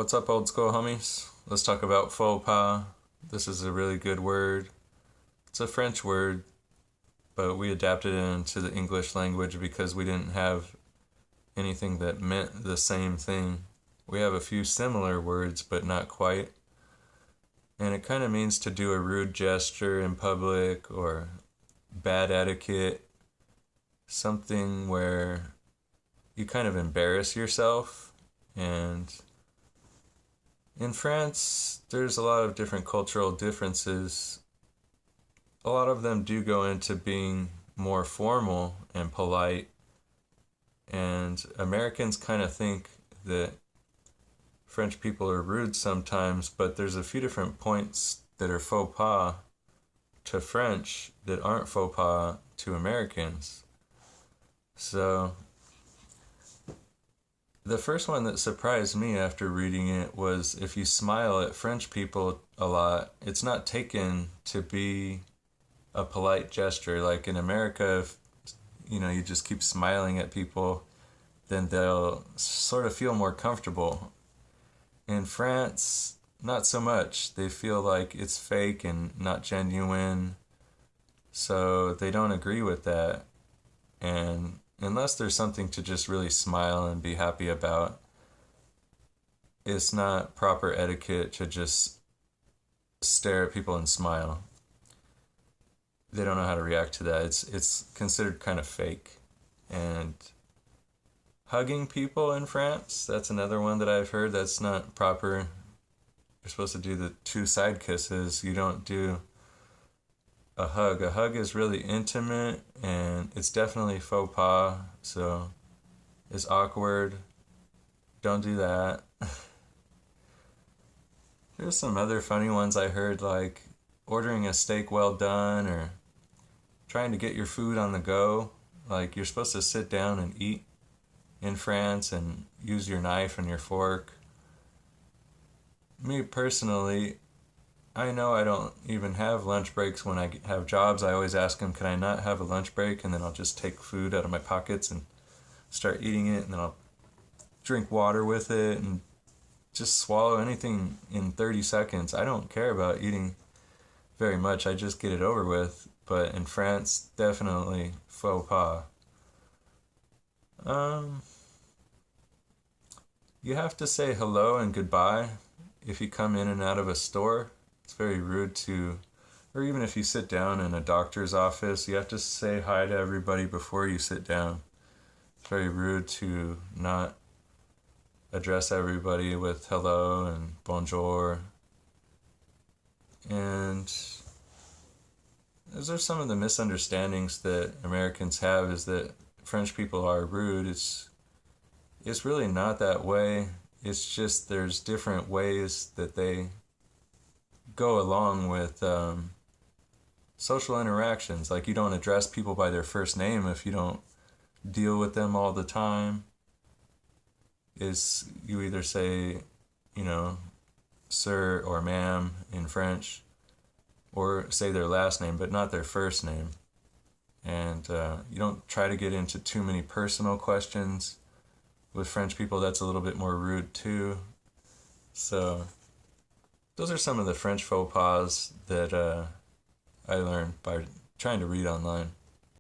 What's up, old school homies? Let's talk about faux pas. This is a really good word. It's a French word, but we adapted it into the English language because we didn't have anything that meant the same thing. We have a few similar words, but not quite. And it kind of means to do a rude gesture in public or bad etiquette, something where you kind of embarrass yourself. And in France, there's a lot of different cultural differences. A lot of them do go into being more formal and polite, and Americans kind of think that French people are rude sometimes, but there's a few different points that are faux pas to French that aren't faux pas to Americans. So the first one that surprised me after reading it was if you smile at French people a lot, it's not taken to be a polite gesture. Like in America, if you just keep smiling at people, then they'll sort of feel more comfortable. In France, not so much. They feel like it's fake and not genuine, so they don't agree with that. And unless there's something to just really smile and be happy about, it's not proper etiquette to just stare at people and smile. They don't know how to react to that. It's considered kind of fake. And hugging people in France, that's another one that I've heard that's not proper. You're supposed to do the two side kisses. You don't do a hug. A hug is really intimate and it's definitely faux pas, so it's awkward. Don't do that. There's some other funny ones I heard, like ordering a steak well done or trying to get your food on the go. Like you're supposed to sit down and eat in France and use your knife and your fork. Me personally, I know I don't even have lunch breaks when I have jobs. I always ask them, can I not have a lunch break? And then I'll just take food out of my pockets and start eating it. And then I'll drink water with it and just swallow anything in 30 seconds. I don't care about eating very much. I just get it over with. But in France, definitely faux pas. You have to say hello and goodbye if you come in and out of a store. It's very rude to, or even if you sit down in a doctor's office, you have to say hi to everybody before you sit down. It's very rude to not address everybody with hello and bonjour. And those are some of the misunderstandings that Americans have, is that French people are rude. It's really not that way. It's just there's different ways that they go along with social interactions. Like you don't address people by their first name if you don't deal with them all the time. Is you either say, sir or ma'am in French, or say their last name but not their first name. And you don't try to get into too many personal questions. With French people, that's a little bit more rude too. So those are some of the French faux pas that I learned by trying to read online.